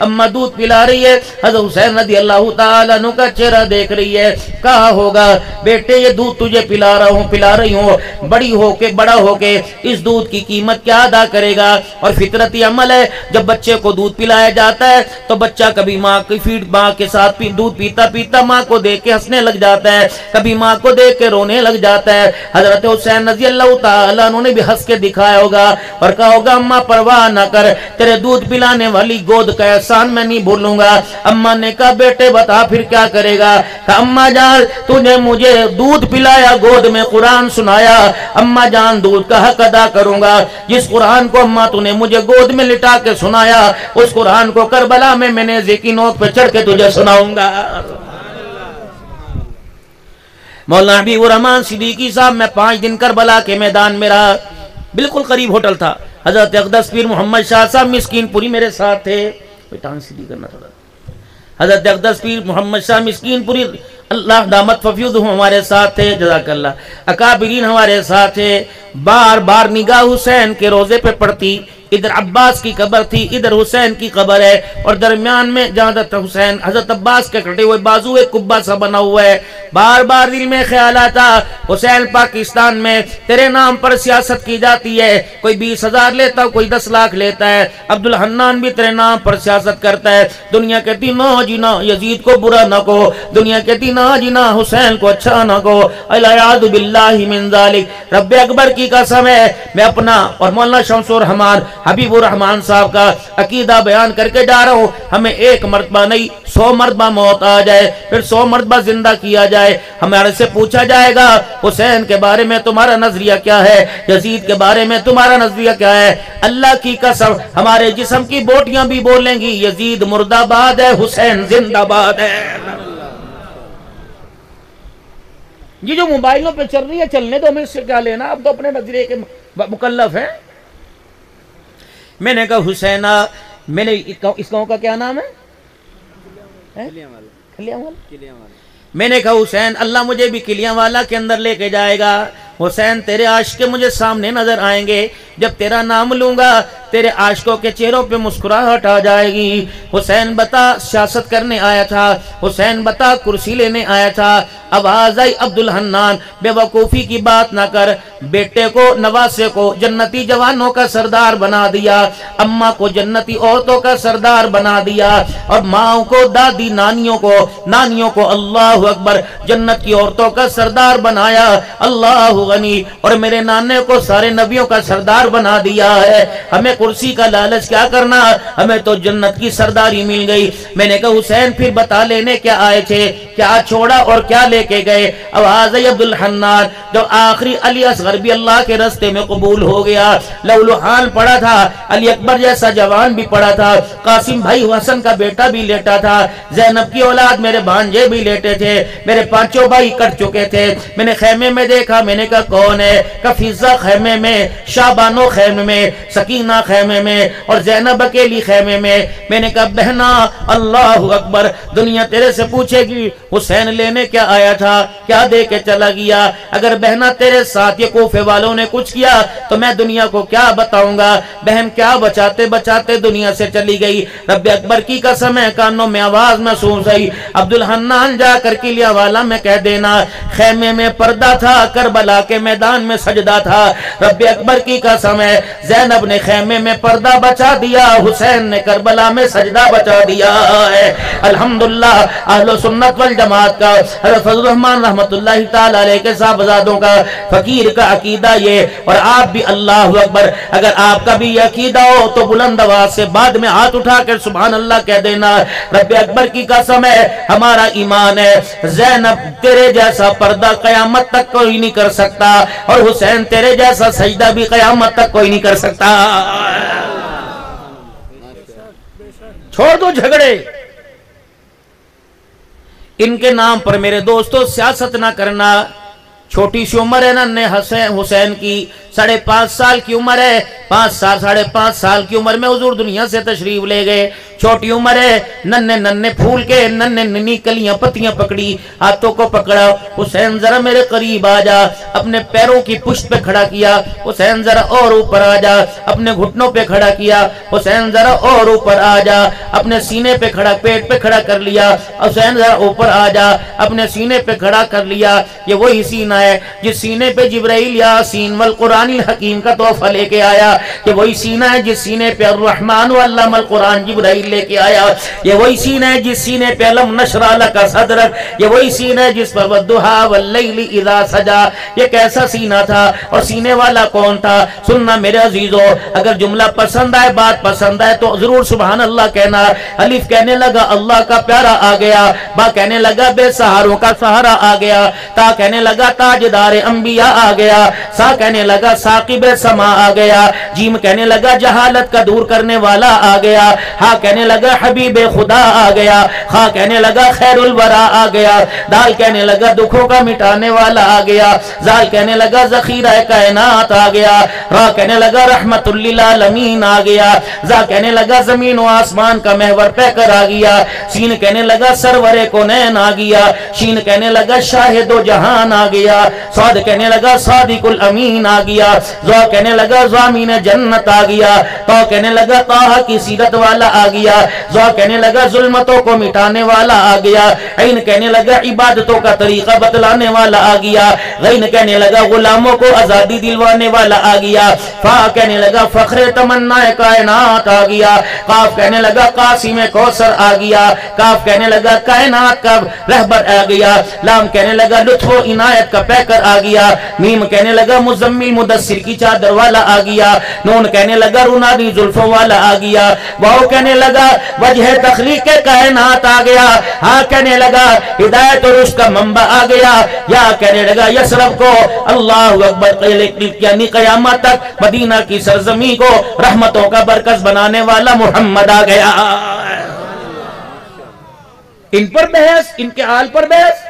اما دودھ پلا رہی ہے، حضرت حسین رضی اللہ تعالیٰ عنہ کا چہرہ دیکھ رہی ہے، کہا ہوگا بیٹے یہ دودھ تجھے پلا رہی ہوں، بڑا ہو کے اس دودھ کی قیمت کیا ادا کرے گا؟ اور فطرتی عمل ہے، جب بچے کو دودھ پلایا جاتا ہے تو بچہ کبھی ماں کے ساتھ دودھ پیتا ماں کو دیکھ کے ہنسنے لگ جاتا ہے، کبھی ماں کو دیکھ کے رونے لگ جاتا ہے۔ حضرت حسین رضی اللہ تعالیٰ انہوں نے بھی ہنس کے دکھایا ہوگا اور کہا ہوگا اماں پرواہ نہ کر، تیرے دودھ پلانے والی گود کا احسان میں نہیں بھولوں گا۔ اماں نے کہا بیٹے بتا پھر کیا کرے گا؟ کہا اماں جان تو نے مجھے دودھ پلایا، گود میں قرآن سنایا، اماں جان دودھ کا حق ادا کروں گا۔ جس قرآن کو اماں تو نے مجھے گود میں لٹا کے سنایا، اس قرآن کو کربلا میں نیزے کی نوک پہ چڑھ کے تجھے سناؤں گا۔ مولانا حبیب الرحمن صدیقی صاحب میں 5 دن کربلا کے میدان میں رہا، بالکل قریب ہوٹل تھا۔ حضرت اقدس پیر محمد شاہ صاحب مسکین پوری میرے ساتھ تھے، ٹانگ سیدھی کرنا تھوڑا۔ حضرت اقدس پیر محمد شاہ مسکین پوری اللہ دامت ففیدہ ہمارے ساتھ تھے، جزاک اللہ۔ اکابرین ہمارے ساتھ تھے، بار بار نگاہ حسین کے روزے پہ پڑتی، ادھر عباس کی قبر تھی، ادھر حسین کی قبر ہے، اور درمیان میں جہاں حسین حضرت عباس کے کٹے ہوئے بازو ایک قبہ سا بنا ہوا ہے۔ بار بار دل میں خیال آتا حسین پاکستان میں تیرے نام پر سیاست کی جاتی ہے، کوئی 20,000 لیتا کوئی 10 لاکھ لیتا ہے، عبدالحنان بھی تیرے نام پر سیاست کرتا ہے، دنیا کہتی نہ جینا یزید کو برا نہ کو، دنیا کہتی نہ جینا حسین کو اچھا نہ کو، الیاذ باللہ من ذالک۔ رب اکبر کی قسم ہے میں اپنا اور مولانا شمس الرحمان حبیب الرحمان صاحب کا عقیدہ بیان کر کے جا رہا ہوں، ہمیں 1 مرتبہ نہیں 100 مرتبہ موت آ جائے، پھر 100 مرتبہ زندہ کیا جائے، ہمارے سے پوچھا جائے گا حسین کے بارے میں تمہارا نظریہ کیا ہے، یزید کے بارے میں تمہارا نظریہ کیا ہے؟ اللہ کی قسم ہمارے جسم کی بوٹیاں بھی بولیں گی یزید مردہ آباد ہے، حسین زندہ باد ہے۔ یہ جو موبائلوں پہ چل رہی ہے چلنے تو ہمیں اس سے کیا لینا، اب تو اپنے نظریے کے مکلف ہیں۔ میں نے کہا حسین میں نے اس گاؤں کا کیا نام ہے؟ میں نے کہا حسین اللہ مجھے بھی کلیاں والا کے اندر لے کے جائے گا، حسین تیرے عاشق مجھے سامنے نظر آئیں گے، جب تیرا نام لوں گا تیرے عاشقوں کے چہروں پہ مسکراہٹ آ جائے گی۔ حسین بتا سیاست کرنے آیا تھا، حسین بتا کرسی لینے آیا تھا، آواز آئی عبدالحنان بے وقوفی کی بات نہ کر، بیٹے کو نواسے کو جنتی جوانوں کا سردار بنا دیا، اماں کو جنتی عورتوں کا سردار بنا دیا، اور ماں کو دادی نانیوں کو اللہ اکبر جنت کی عورتوں کا سردار بنایا، اللہ غنی، اور میرے نانے کو سارے نبیوں کا سردار بنا دیا ہے۔ ہمیں کرسی کا لالچ کیا کرنا، ہمیں تو جنت کی سرداری مل گئی۔ میں نے کہا حسین پھر بتا لینے کیا آئے تھے، کیا چھوڑا اور کیا لے کے گئے؟ آواز ہے عبدالحنان جو آخری علی اصغر بھی اللہ کے رستے میں قبول ہو گیا، لولوحان پڑا تھا، علی اکبر جیسا جوان بھی پڑا تھا، قاسم بھائی حسن کا بیٹا بھی لیٹا تھا، زینب کی اولاد میرے بھانجے بھی لیٹے تھے، میرے 5 بھائی کٹ چکے تھے۔ میں نے خیمے میں دیکھا، میں نے کہا کون ہے؟ کفیزہ خیمے میں، شابانو خیمے میں، سکینہ خیمے میں، اور زینب اکیلی خیمے میں۔ میں نے کہا بہنا اللہ اکبر، دنیا تیرے سے پوچھے گی حسین لینے کیا آیا تھا، کیا دے کے چلا گیا؟ اگر بہنا تیرے ساتھ یہ کوفے والوں نے کچھ کیا تو میں دنیا کو کیا بتاؤں گا؟ بہن کیا بچاتے بچاتے دنیا سے چلی گئی۔ رب اکبر کی قسم ہے کانوں میں آواز محسوس آئی، عبدالحنان جا کر کلیا والا میں کہہ دینا خیمے میں پردہ تھا، کربلا کے میدان میں سجدہ تھا۔ رب اکبر کی قسم ہے زینب نے خیمے میں پردہ بچا دیا، حسین نے کربلا میں سجدہ بچا دیا ہے۔ الحمدللہ اہل سنت والجماعت کا حضرت فضل الرحمن رحمت اللہ تعالی علیہ کے صاحبزادوں کا فقیر کا عقیدہ یہ، اور آپ بھی اللہ اکبر اگر آپ کا بھی یہ عقیدہ ہو تو بلند آواز سے بعد میں ہاتھ اٹھا کر سبحان اللہ کہہ دینا۔ رب اکبر کی قسم ہے ہمارا ایمان ہے زینب تیرے جیسا پردہ قیامت تک کوئی نہیں کر سکتا، اور حسین تیرے جیسا سجدہ بھی قیامت تک کوئی نہیں کر سکتا۔ چھوڑ دو جھگڑے، ان کے نام پر میرے دوستو سیاست نہ کرنا۔ چھوٹی سی عمر ہے نا حسین کی، 5.5 سال کی عمر ہے، 5.5 سال کی عمر میں حضور دنیا سے تشریف لے گئے. چھوٹی عمر ہے، ننے ننے پھول کے ننے ننی کلیاں پتیاں پکڑی، ہاتھوں کو پکڑا. حسین ذرا میرے قریب آ جا، اپنے پیروں کی پشت پہ کھڑا کیا. حسین ذرا اور اوپر آ جا، اپنے گھٹنوں پہ کھڑا کیا. حسین ذرا اور اوپر آ جا، اپنے سینے پہ کھڑا، پیٹ پہ کھڑا کر لیا. حسین ذرا اوپر آ جا، اپنے سینے پہ کھڑا کر لیا. یہ وہی سینہ ہے جس سینے پہ جبرائیل یاسین والقرآن الحکیم کا تحفہ لے کے آیا. یہ وہی سینہ ہے جس سینے پہ الرحمن علم القرآن جبرائیل لے کے آیا. یہ وہی سینہ ہے جس سینے پہ علم نشرح لک صدرک. یہ وہی سینہ ہے جس پر والضحیٰ واللیل اذا سجا. یہ کیسا سینہ تھا اور سینے والا کون تھا؟ سننا میرے عزیزو، اگر جملہ پسند آئے، بات پسند آئے تو ضرور سبحان اللہ کہنا. الف کہنے لگا اللہ کا پیارا آ گیا، با کہنے لگا بے سہاروں کا سہارا آ گیا، تا کہنے لگا تاجدار انبیاء آ گیا، سا کہنے لگا ثاقب سما آ گیا، جیم کہنے لگا جہالت کا دور کرنے والا آ گیا، ہا کہنے لگا حبیب خدا آ گیا، خا کہنے لگا خیر الورا آ گیا، دال کہنے لگا دکھوں کا مٹانے والا آ گیا، زال کہنے لگا ذخیرہ کائنات آ گیا، را کہنے لگا رحمت للعالمین آ گیا، زا کہنے لگا زمین و آسمان کا محور پہ کر آ گیا، سین کہنے لگا سرور کونین آ گیا، شین کہنے لگا شاہد و جہان آ گیا، صاد کہنے لگا صادق الامین آ گیا، زوا کہنے لگا ضامین جنت آ گیا، تو کہنے لگا طه کی سیرت والا آ گیا، زوا کہنے لگا ظلمتوں کو مٹانے والا آ گیا، عین کہنے لگا عبادتوں کا طریقہ بتلانے والا آ گیا، غین کہنے لگا غلاموں کو آزادی دلوانے والا آ گیا، فا کہنے لگا فخر تمنا کائنات آ گیا، قاف کہنے لگا قاسم کوثر آ گیا، کاف کہنے لگا کائنات کا رہبر آ گیا، لام کہنے لگا لطف و عنایت کا پیکر آ گیا، میم کہنے لگا مزمل مدثر کی چادر والا آ گیا، نون کہنے لگا رونانی زلفوں والا آ گیا، واو کہنے لگا وجہ تخلیق کائنات آ گیا، ہاں کہنے لگا ہدایت و رشد کا منبع آ گیا، یا کہنے لگا یسرب کو اللہ اکبر یعنی قیامت تک مدینہ کی سرزمین کو رحمتوں کا برکس بنانے والا محمد آ گیا۔ ان پر بحث، ان کے حال پر بحث۔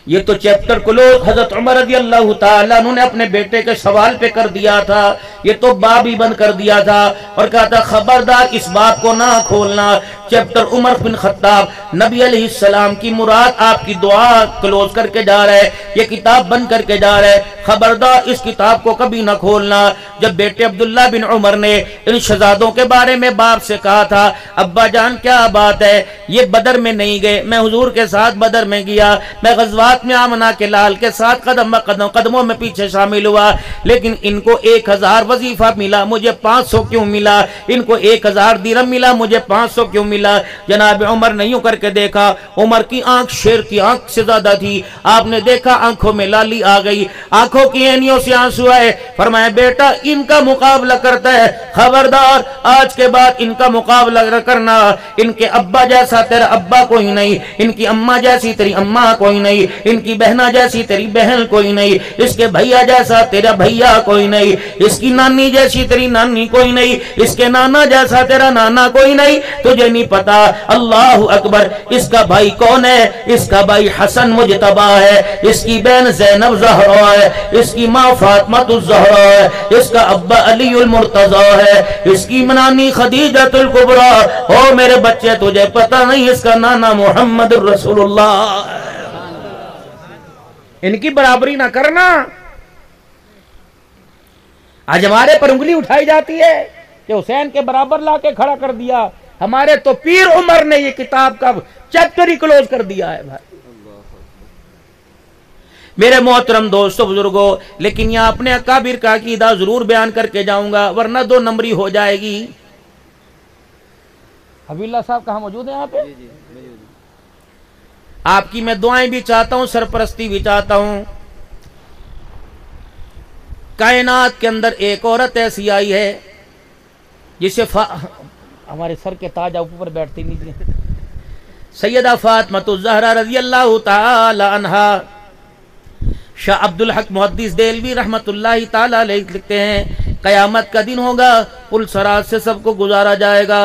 یہ تو چیپٹر کلوز حضرت عمر رضی اللہ تعالیٰ عنہ نے اپنے بیٹے کے سوال پہ کر دیا تھا، یہ تو باب ہی بند کر دیا تھا اور کہا تھا خبردار اس باب کو نہ کھولنا۔ چیپٹر عمر بن خطاب نبی علیہ السلام کی مراد آپ کی دعا کلوز کر کے جا رہے، یہ کتاب بند کر کے جا رہے، خبردار اس کتاب کو کبھی نہ کھولنا۔ جب بیٹے عبداللہ بن عمر نے ان شہزادوں کے بارے میں باپ سے کہا تھا ابا جان کیا بات ہے، یہ بدر میں نہیں گئے، میں حضور کے ساتھ بدر میں گیا، میں غزوات میں آمنہ کے لال کے ساتھ قدم بقدم قدموں میں پیچھے شامل ہوا، لیکن ان کو 1000 وظیفہ ملا، مجھے 500 کیوں ملا، ان کو 1000 درہم ملا، مجھے 500 کیوں ملا۔ جناب عمر نے یوں کر کے دیکھا، عمر کی آنکھ شیر کی آنکھ سے زیادہ تھی، آپ نے دیکھا آنکھوں میں لالی آ گئی، آنکھوں کی عینیوں سے آنسو آئے، فرمایا بیٹا ان کا مقابلہ کرتا ہے، خبردار آج کے بعد ان کا مقابلہ کرنا، ان کے ابا جیسا تیرا ابا کوئی نہیں، ان کی اماں جیسی تیری اماں کوئی نہیں، ان کی بہنا جیسی تیری بہن کوئی نہیں، اس کے بھیا جیسا تیرا بھیا کوئی نہیں، اس کی نانی جیسی تیری نانی کوئی نہیں، اس کے نانا جیسا تیرا نانا کوئی نہیں، تجھے نہیں پتا۔ اللہ اکبر، اس کا بھائی کون ہے؟ اس کا بھائی حسن مجتبی ہے، اس کی بہن زینب زہرا ہے، اس کی ماں فاطمہ الزہرا ہے، اس کا ابا علی المرتضی ہے، اس کی نانی خدیجہ الکبریٰ۔ او میرے بچے تجھے پتا نہیں اس کا نانا محمد رسول اللہ۔ ان کی برابری نہ کرنا۔ آج ہمارے پر انگلی اٹھائی جاتی ہے کہ حسین کے برابر لا کے کھڑا کر دیا، ہمارے تو پیر عمر نے یہ کتاب کا چیپٹر ہی کلوز کر دیا ہے بھائی۔ میرے محترم دوستو بزرگوں، لیکن یہاں اپنے اکابر کا عقیدہ ضرور بیان کر کے جاؤں گا ورنہ 2 نمبری ہو جائے گی۔ حبیب اللہ صاحب کہاں موجود ہیں یہاں پہ؟ آپ کی میں دعائیں بھی چاہتا ہوں، سرپرستی بھی چاہتا ہوں۔ کائنات کے اندر ایک عورت ایسی آئی ہے جسے ہمارے سر کے تاج اوپر بیٹھتی نہیں، سیدہ فاطمہ الزہرا رضی اللہ تعالی عنہا۔ شاہ عبدالحق محدث دہلوی رحمت اللہ تعالی علیہ لکھتے ہیں قیامت کا دن ہوگا، پل صراط سے سب کو گزارا جائے گا،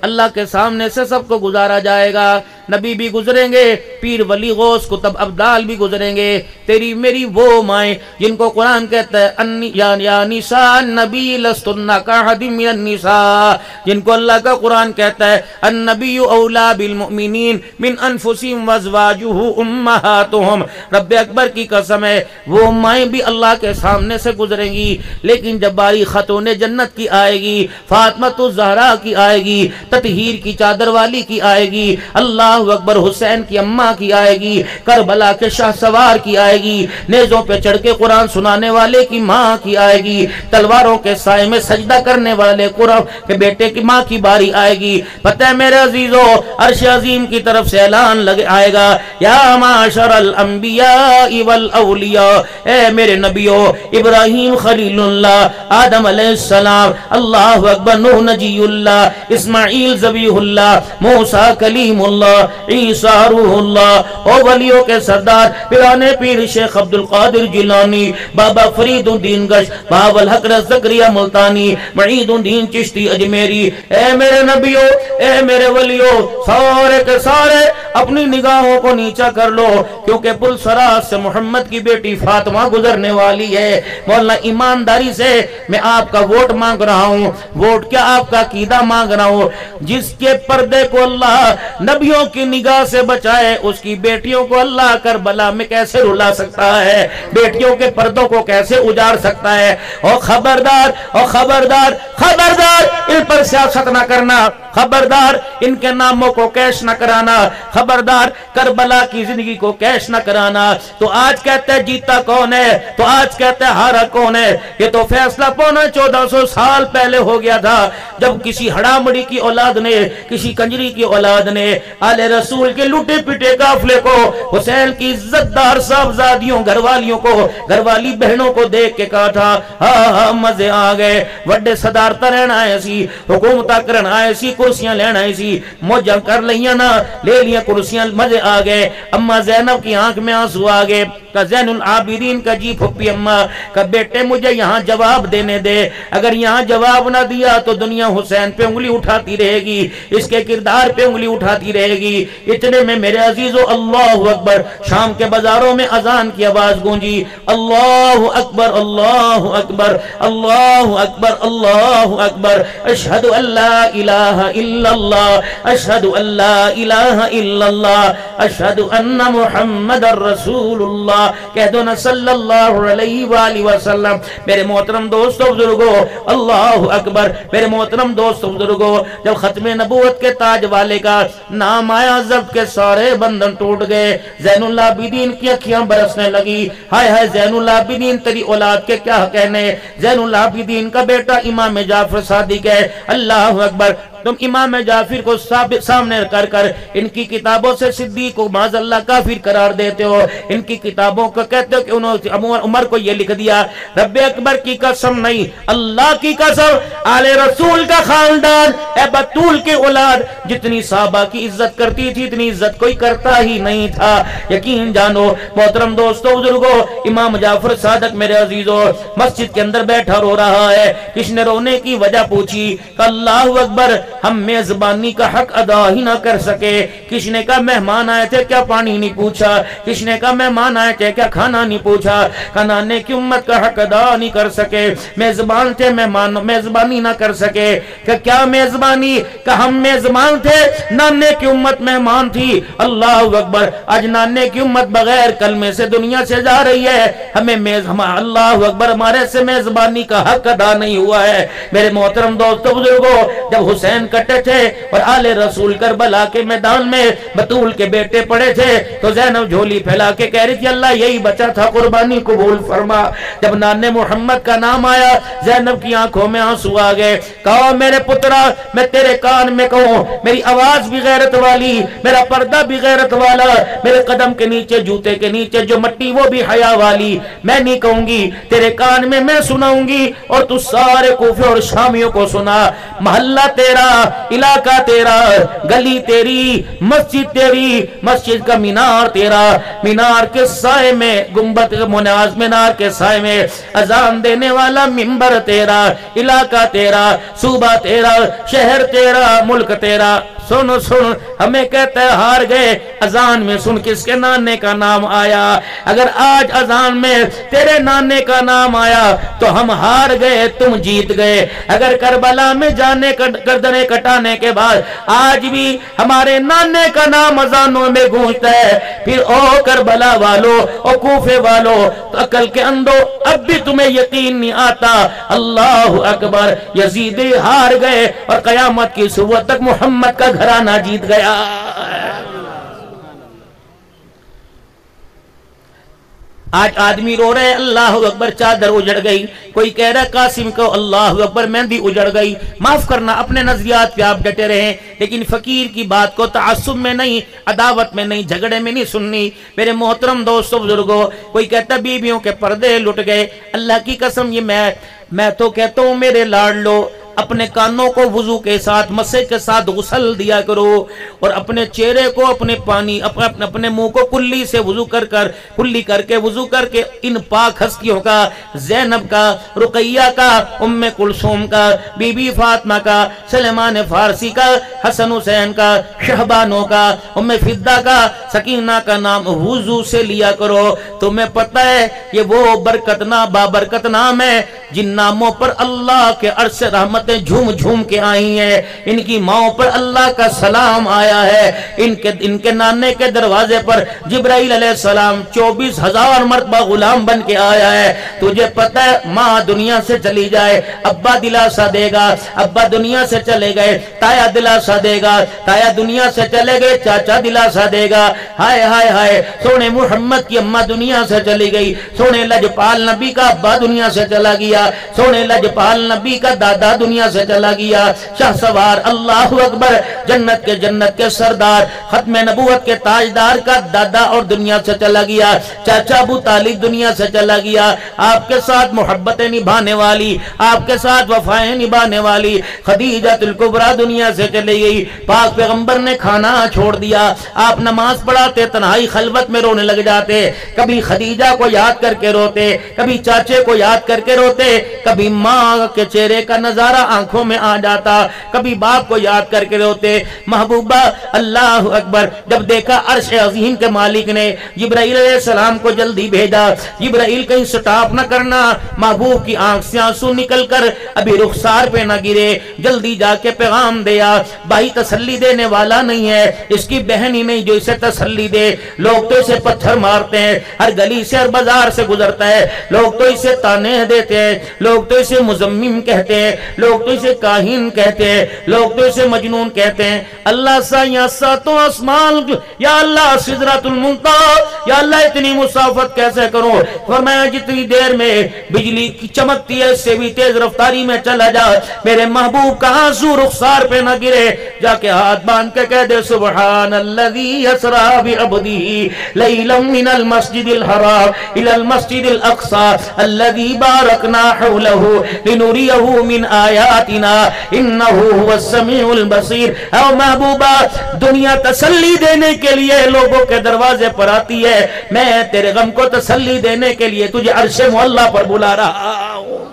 اللہ کے سامنے سے سب کو گزارا جائے گا، نبی بھی گزریں گے، پیر ولی غوث کتب ابدال بھی گزریں گے، تیری میری وہ مائیں جن کو قرآن کہتا ہے یا نساء النبی لستن کاحد من النساء، جن کو اللہ کا قرآن کہتا ہے النبی اولا بالمؤمنین من انفسهم وازواجہ امہاتہم، رب اکبر کی قسم ہے وہ مائیں بھی اللہ کے سامنے سے گزریں گی، لیکن جب باری خاتون جنت کی آئے گی، فاطمہ الزہرا کی آئے گی، تطہیر کی چادر والی کی آئے گی، اللہ اکبر حسین کی اماں کی آئے گی، کربلا کے شاہ سوار کی آئے گی، نیزوں پہ چڑھ کے قرآن سنانے والے کی ماں کی آئے گی، تلواروں کے سائے میں سجدہ کرنے والے قرآن کے بیٹے کی ماں کی باری آئے گی۔ پتہ ہے میرے عزیزو، عرش عظیم کی طرف سے اعلان آئے گا، یا معاشر الانبیاء والاولیاء، اے میرے نبیوں، ابراہیم خلیل اللہ، آدم علیہ السلام، اللہ اکبر، نوح نجی اللہ، اسماعیل ذبیح اللہ، موسیٰ کلیم اللہ، عیسیٰ روح اللہ، او ولیوں کے سردار پیرانے پیر شیخ عبدالقادر جیلانی، بابا فرید الدین گش، بابا الحق زکریا ملتانی، معید الدین چشتی اجمیری، اے میرے نبیوں، اے میرے ولیوں، سارے کے سارے اپنی نگاہوں کو نیچا کر لو، کیونکہ پل سراج سے محمد کی بیٹی فاطمہ گزرنے والی ہے۔ مولانا ایمانداری سے میں آپ کا ووٹ مانگ رہا ہوں، ووٹ کیا آپ کا عقیدہ مانگ رہا ہوں، جس کے پردے کو اللہ نبیوں کی نگاہ سے بچائے، اس کی بیٹیوں کو اللہ کربلا میں کیسے رلا سکتا ہے، بیٹیوں کے پردوں کو کیسے اجاڑ سکتا ہے۔ اور خبردار، اور خبردار، خبردار، ان پر سیاست نہ کرنا، خبردار ان کے ناموں کو کیش نہ کرانا، خبردار کربلا کی زندگی کو کیش نہ کرانا۔ تو آج کہتے ہیں جیتا کون ہے، تو آج کہتے ہیں ہارا کون ہے، یہ تو فیصلہ 1400 سال پہلے ہو گیا تھا، جب کسی ہڑامڑی کی اولاد نے، کسی کنجری کی اولاد نے آل رسول کے لوٹے پٹے قافلے کو، حسین کی عزت دار صاحبزادیوں، گھر والیوں کو، گھر والی بہنوں کو دیکھ کے کہا تھا ہاں ہاں مزے آ گئے، وڈے صدارتا رہنا ہے سی، حکومتہ کرنا ہے سی، کرسیاں لینا ہے سی، موجہ کر لیا نا، لے لیا کرسیاں، مزے آ گئے۔ اما زینب کی آنکھ میں آنسو آ گئے، کہ زین العابدین کا جی پھپی اما کہ بیٹے مجھے یہاں جواب دینے دے، اگر یہاں جواب نہ دیا تو دنیا حسین پہ انگلی اٹھاتی رہے گی، اس کے کردار پہ انگلی اٹھاتی رہے گی۔ اتنے میں میرے عزیزو اللہ اکبر، شام کے بازاروں میں اذان کی آواز گونجی، اللہ اکبر اللہ اکبر اللہ اکبر اللہ اکبر، اشہد ان لا الہ الا اللہ، اشہد ان لا الہ الا اللہ، اشہد ان محمد رسول اللہ، کہہ دو نا صلی اللہ علیہ وآلہ وسلم۔ میرے محترم دوستو بزرگو، اللہ اکبر، میرے محترم دوستو بزرگو، جب ختم نبوت کے تاج والے کا نام آیا، ضبط کے سارے بندھن ٹوٹ گئے، زین العابدین کی اکھیاں برسنے لگی، ہائے ہائے زین العابدین تیری اولاد کے کیا کہنے، زین العابدین کا بیٹا امام جعفر صادق ہے، اللہ اکبر۔ تم امام جعفر کو سامنے کر کر ان کی کتابوں سے صدیق کو معاذ اللہ کافر قرار دیتے ہو، ان کی کتابوں کو کہتے ہو کہ انہوں نے عمر کو یہ لکھ دیا۔ رب اکبر کی قسم نہیں، اللہ کی قسم، آل رسول کا خاندان، اے بطول کی اولاد جتنی صحابہ کی عزت کرتی تھی اتنی عزت کوئی کرتا ہی نہیں تھا۔ یقین جانو محترم دوستو بزرگو، امام جعفر صادق میرے عزیزو مسجد کے اندر بیٹھا رو رہا ہے، کس نے رونے کی وجہ پوچھی کہ اللہ اکبر ہم میزبانی کا حق ادا ہی نہ کر سکے، کس نے کہا مہمان آئے تھے کیا پانی نہیں پوچھا، کس نے کہا مہمان آئے تھے کیا کھانا نہیں پوچھا، کہ نانے کی امت کا حق ادا نہیں کر سکے، میزبان تھے مہمان میزبانی نہ کر سکے، کہ کیا میزبانی، کہ ہم میزبان تھے نانے کی امت مہمان تھی، اللہ اکبر، آج نانے کی امت بغیر کلمے سے دنیا سے جا رہی ہے، ہمیں اللہ اکبر ہمارے سے میزبانی کا حق ادا نہیں ہوا ہے۔ میرے محترم دوستو بزرگو، جب حسین کٹے تھے اور آل رسول کربلا کے میدان میں بطول کے بیٹے پڑے تھے تو زینب جھولی پھیلا کے کہہ رہی تھی اللہ یہی بچا تھا، قربانی قبول فرما۔ جب نانے محمد کا نام آیا زینب کی آنکھوں میں آنسو آ گئے، کہو میرے پترا میں تیرے کان میں کہوں، میری آواز بھی غیرت والی، میرا پردہ بھی غیرت والا، میرے قدم کے نیچے جوتے کے نیچے جو مٹی وہ بھی حیا والی، میں نہیں کہوں گی، تیرے کان میں میں سناؤں گی اور تو سارے کوفے اور شامیوں کو سنا۔ محلہ محلہ تیرا، علاقہ تیرا، گلی تیری، مسجد تیری، مسجد کا مینار تیرا، مینار کے سائے میں گنبد مناز مینار کے سائے میں اذان دینے والا منبر تیرا، علاقہ تیرا، صوبہ تیرا، شہر تیرا، ملک تیرا۔ سن سن، ہمیں کہتا ہے ہار گئے، اذان میں سن کس کے نانے کا نام آیا۔ اگر آج اذان میں تیرے نانے کا نام آیا تو ہم ہار گئے، تم جیت گئے۔ اگر کربلا میں جانے گردنیں کٹانے کے بعد آج بھی ہمارے نانے کا نام اذانوں میں گونجتا ہے، پھر او کربلا والو، او کوفے والو، تو عقل کے اندھو اب بھی تمہیں یقین نہیں آتا۔ اللہ اکبر، یزید ہار گئے اور قیامت کی صبح تک محمد کا گھرانہ جیت گیا۔ آج آدمی رو رہے اللہ اکبر چادر اجڑ گئی، کوئی کہہ رہا قاسم کو اللہ اکبر مہندی اجڑ گئی۔ معاف کرنا، اپنے نظریات پہ آپ ڈٹے رہیں، لیکن فقیر کی بات کو تعصب میں نہیں، عداوت میں نہیں، جھگڑے میں نہیں سننی۔ میرے محترم دوستو بزرگو، کوئی کہتا بیویوں کے پردے لٹ گئے، اللہ کی قسم یہ میں تو کہتا ہوں میرے لاڈلو، اپنے کانوں کو وضو کے ساتھ مسح کے ساتھ غسل دیا کرو، اور اپنے چہرے کو اپنے پانی اپنے منہ کو کلی سے وضو کلی کر کے وضو کر کے ان پاک ہستیوں کا، زینب کا، رقیہ کا، ام کلثوم کا، بی بی فاطمہ کا، سلیمان فارسی کا، حسن حسین کا، شہبانوں کا، ام فدہ کا، سکینہ کا نام وضو سے لیا کرو۔ تمہیں پتہ ہے یہ وہ بابرکت نام ہے جن ناموں پر اللہ کے عرش رحمتیں جھوم جھوم کے آئی ہیں، ان کی ماؤں پر اللہ کا سلام آیا ہے، ان کے نانے کے دروازے پر جبرائیل علیہ السلام 24,000 مرتبہ غلام بن کے آیا ہے۔ تجھے پتہ ہے ماں دنیا سے چلی جائے ابا دلاسا دے گا، ابا دنیا سے چلے گئے تایا دلاسا دے گا، تایا دنیا سے چلے گئے چاچا دلاسا دے گا۔ ہائے ہائے ہائے، سونے محمد کی اماں دنیا سے چلی گئی، سونے لجپال نبی کا ابا دنیا سے چلا گیا، سونے لجپال نبی کا دادا دنیا سے چلا گیا۔ شاہ سوار اللہ اکبر، جنت کے سردار، ختم نبوت کے تاجدار کا دادا اور دنیا سے چلا گیا، چاچا ابو طالب دنیا سے چلا گیا۔ آپ کے ساتھ محبتیں نبھانے والی، آپ کے ساتھ وفائیں نبھانے والی خدیجہ الکبریٰ دنیا سے چلی گئی۔ پاک پیغمبر نے کھانا چھوڑ دیا، آپ نماز پڑھاتے تنہائی خلوت میں رونے لگ جاتے، کبھی خدیجہ کو یاد کر کے روتے، کبھی چاچے کو یاد کر کے روتے، کبھی ماں کے چہرے کا نظارہ آنکھوں میں آ جاتا، کبھی باپ کو یاد کر کے روتے۔ محبوبہ اللہ اکبر، جب دیکھا عرش عظیم کے مالک نے جبرائیل علیہ السلام کو جلدی بھیجا، جبرائیل کہیں سٹاپ نہ کرنا، محبوب کی آنکھ سے آنسو نکل کر ابھی رخسار پہ نہ گرے، جلدی جا کے پیغام دیا۔ بھائی تسلی دینے والا نہیں ہے، اس کی بہن ہی نہیں جو اسے تسلی دے۔ لوگ تو اسے پتھر مارتے ہیں، ہر گلی سے ہر بازار سے گزرتا ہے، لوگ تو اسے تانے دیتے ہیں، لوگ تو اسے مزمم کہتے ہیں، لوگ تو اسے کاہن کہتے ہیں، لوگ تو اسے مجنون کہتے ہیں۔ اللہ سایہ ساتوں آسمان، یا اللہ سدرۃ المنتہا، یا اللہ اتنی مسافت کیسے کروں؟ فرمایا جتنی دیر میں بجلی کی چمکتی ہے اس سے بھی تیز رفتاری میں چلا جا، میرے محبوب کا آنسو رخسار پہ نہ گرے۔ جا کے ہاتھ باندھ کے کہہ دے سبحان الذی اسریٰ بعبدہ لیلا من المسجد الحرام الی المسجد الاقصی الذی بارکنا حولہ لنریہ من آیاتنا انہ هو السمیع البصیر۔ اے محبوبہ، دنیا تسلی دینے کے لیے لوگوں کے دروازے پر آتی ہے، میں تیرے غم کو تسلی دینے کے لیے تجھے عرش معلیٰ پر بلا رہا ہوں۔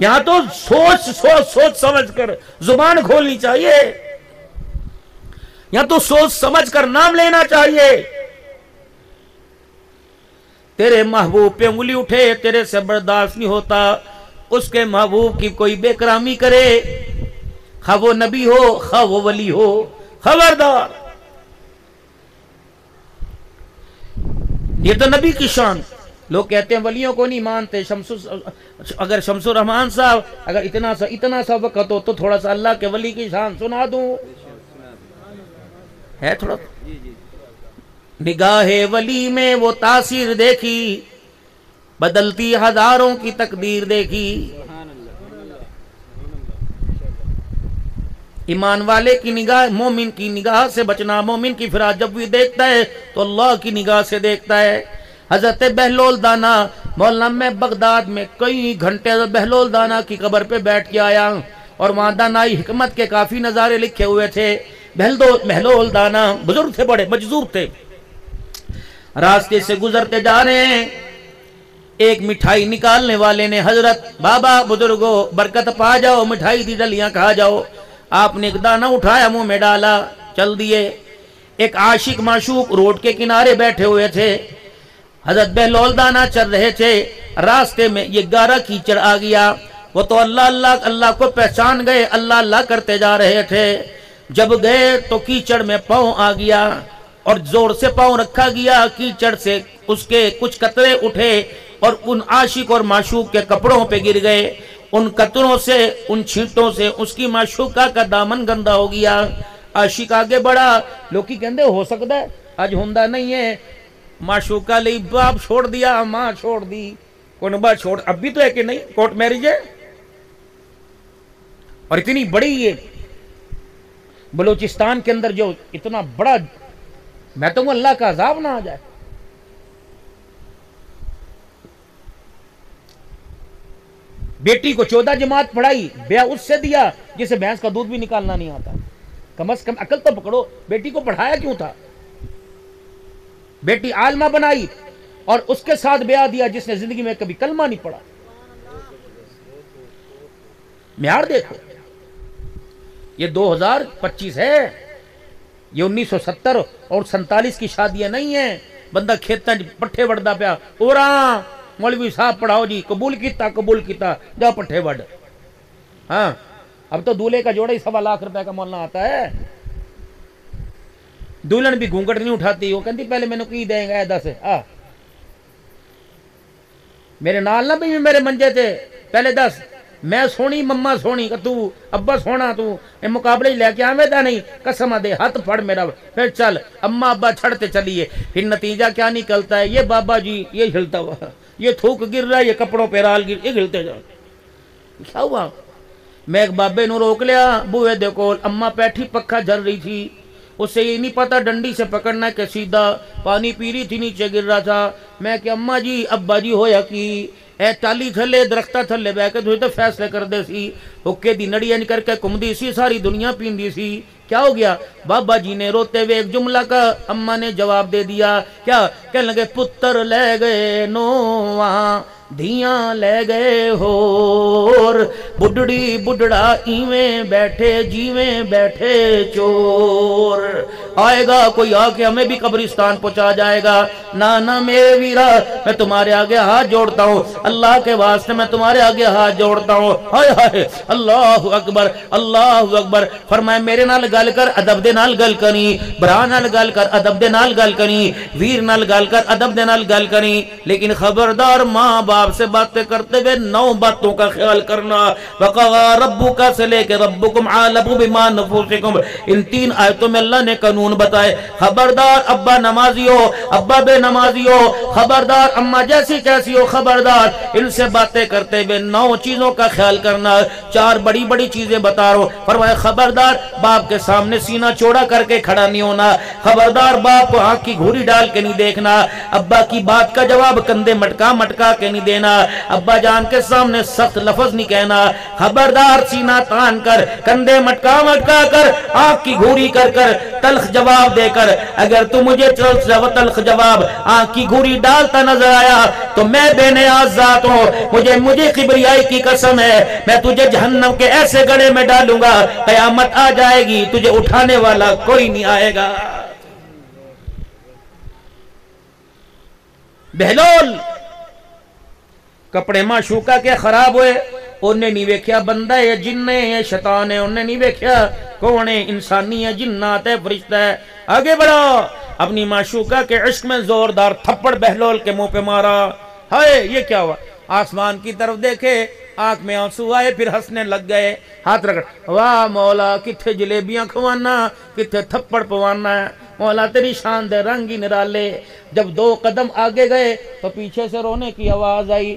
یہاں تو سوچ سمجھ کر زبان کھولنی چاہیے، یہاں تو سوچ سمجھ کر نام لینا چاہیے۔ تیرے محبوب پہ انگلی اٹھے تیرے سے برداشت نہیں ہوتا، اس کے محبوب کی کوئی بے کرامی کرے، خواہ وہ نبی ہو خواہ وہ ولی ہو، خبردار۔ یہ تو نبی کی شان، لوگ کہتے ہیں ولیوں کو نہیں مانتے۔ اگر شمس الرحمان صاحب اگر اتنا سا وقت ہو تو تھوڑا سا اللہ کے ولی کی شان سنا دوں، ہے تھوڑا۔ نگاہ ولی میں وہ تاثیر دیکھی، بدلتی ہزاروں کی تقدیر دیکھی۔ ایمان والے کی نگاہ، مومن کی نگاہ سے بچنا، مومن کی فرات جب بھی دیکھتا ہے تو اللہ کی نگاہ سے دیکھتا ہے۔ حضرت بہلول دانا، مولانا میں بغداد میں کئی گھنٹے بہلول دانا کی قبر پہ بیٹھ کے آیا، اور وہاں دانائی حکمت کے کافی نظارے لکھے ہوئے تھے. بہلول دانا بزرگ تھے، بڑے مجذوب تھے. راستے سے گزرتے جا رہے ہیں، ایک مٹھائی نکالنے والے نے حضرت بابا بزرگو برکت پا جاؤ، مٹھائی دی ڈلیاں کھا جاؤ. آپ نے ایک دانہ اٹھایا، منہ میں ڈالا، چل دیے. ایک عاشق معشوق روڈ کے کنارے بیٹھے ہوئے تھے. حضرت بہلول دانا چل رہے تھے، راستے میں یہ گارا کیچڑ آ گیا. وہ تو اللہ اللہ اللہ کو پہچان گئے، اللہ اللہ کرتے جا رہے تھے. جب گئے تو کیچڑ میں پاؤں آ گیا اور زور سے پاؤں رکھا گیا. کیچڑ سے اس کے کچھ قطرے اٹھے اور ان عاشق اور معشوق کے کپڑوں پہ گر گئے. ان قطروں سے، ان چھینٹوں سے اس کی معشوقہ کا دامن گندا ہو گیا. عاشق آگے بڑھا. لوکی کہندے ہو سکتا ہے آج ہوندا نہیں ہے. معشوقہ لئی باپ چھوڑ دیا، ماں چھوڑ دی، کنبہ چھوڑ. اب بھی تو ہے کہ نہیں، کورٹ میرج ہے. اور اتنی بڑی یہ بلوچستان کے اندر جو اتنا بڑا، میں تو اللہ کا عذاب نہ آ جائے. بیٹی کو 14 جماعت پڑھائی، بیاہ اس سے دیا جسے بھینس کا دودھ بھی نکالنا نہیں آتا. کم از کم عقل تو پکڑو، بیٹی کو پڑھایا کیوں تھا؟ بیٹی عالمہ بنائی اور اس کے ساتھ بیاہ دیا جس نے زندگی میں کبھی کلمہ نہیں پڑھا. معیار دیکھو، یہ 2025 ہے، یہ 1970 اور 47 کی شادیاں نہیں ہیں. بندہ کھیتاں پٹھے وڑدا پیا، اوراں مولوی صاحب پڑھاؤ جی، قبول کیتا جا پٹھے وڑ. ہاں اب تو دولہے کا جوڑا ہی 1.25 لاکھ روپے کا مولنا آتا ہے. دولہن بھی گھونگٹ نہیں اٹھاتی، وہ کہتی پہلے مینوں کی دیں گے 10 میرے نال نہ بھی میرے منجے تھے، پہلے 10 میں سونی مما سونی تو ابا سونا، تو یہ مقابلے لے کے آوے دا نہیں. قسم دے ہاتھ پھڑ میرا، پھر چل اما ابا چھڑتے چلیے. پھر نتیجہ کیا نکلتا ہے؟ یہ بابا جی یہ ہلتا ہوا، یہ تھوک گر رہا ہے، یہ کپڑوں پہ رال گر، یہ ہلتے جاؤ. کیا ہوا؟ میں ایک بابے نو روک لیا بوئے دے کول. اما بیٹھی پکھا جھل رہی تھی، اسے یہ نہیں پتا ڈنڈی سے پکڑنا کہ سیدھا. پانی پی رہی تھی، نیچے گر رہا تھا. میں کہ اما جی ابا جی ہویا کی اے ٹالی تھلے درختہ تھلے بہ کے تو فیصلے کر دے سی. حکے دی نڑیاں کر کے کمدی سی، ساری دنیا پیندی سی. کیا ہو گیا؟ بابا جی نے روتے ہوئے ایک جملہ کا اما نے جواب دے دیا. کیا کہنے لگے؟ پتر لے گئے نواں دھیاں لے گئے ہور، بڈڑی بڈڑا ایویں بیٹھے جیویں بیٹھے چور. آئے گا کوئی آ کے ہمیں بھی قبرستان پہنچا جائے گا. نانا میرے ویرا، میں تمہارے آگے ہاتھ جوڑتا ہوں، اللہ کے واسطے میں تمہارے آگے ہاتھ جوڑتا ہوں. ہائے ہائے اللہ اکبر اللہ اکبر. فرمایا میرے نال گل کر، ادب دے نال گل کریں، برا نال گل کر، ادب دے نال گل کریں، ویر نال گل کر، ادب دے نال گل کریں. لیکن خبردار ماں باپ سے باتیں کرتے ہوئے 9 باتوں کا خیال کرنا. وَقَضَى رَبُّكَ سے لے کے ربکم عَالَمُ بِمَا نُفُوسِکُم، ان 3 آیتوں میں اللہ نے قانون بتائے. خبردار ابا نمازی ہو، ابا بے نمازی ہو، خبردار اماں جیسی کیسی ہو، خبردار ان سے باتیں کرتے ہوئے 9 چیزوں کا خیال کرنا. 4 بڑی بڑی چیزیں بتا رہا ہوں. فرمایا خبردار باپ کے سامنے سینہ چوڑا کر کے کھڑا نہیں ہونا. خبردار باپ کو آنکھ کی گھوری ڈال کے نہیں دیکھنا. ابا کی بات کا جواب کندھے مٹکا مٹکا کے نہیں دینا. ابا جان کے سامنے سخت لفظ نہیں کہنا. خبردار سینہ تان کر، کندھے مٹکا مٹکا کر، آنکھ کی گھوری کر کر، تلخ جواب دے کر. اگر تو مجھے تلخ جواب آنکھ کی گھوری ڈالتا نظر آیا تو میں بے نیاز ذات ہوں، مجھے کبریائی کی قسم ہے، میں تجھے جہنم کے ایسے گڑھے میں ڈالوں گا، قیامت آ جائے گی تجھے اٹھانے والا کوئی نہیں آئے گا. بہلول کپڑے معشوقہ کے خراب ہوئے، انہیں نہیں ویکھیا بندہ ہے جن ہے شیطان ہے، انہیں نہیں ویکھیا کون ہے، انسانی ہے، جنات ہے، فرشتہ ہے. آگے بڑھا، اپنی معشوقہ کے عشق میں زوردار تھپڑ بہلول کے منہ پہ مارا. ہائے یہ کیا ہوا؟ آسمان کی طرف دیکھے، آنکھ میں آنسو آئے، پھر ہنسنے لگ گئے، ہاتھ رگڑ. واہ مولا کتھے جلیبیاں کھوانا، کتھے تھپڑ پوانا ہے مولا، تیری شان دے رنگ ہی نرالے. جب 2 قدم آگے گئے تو پیچھے سے رونے کی آواز آئی.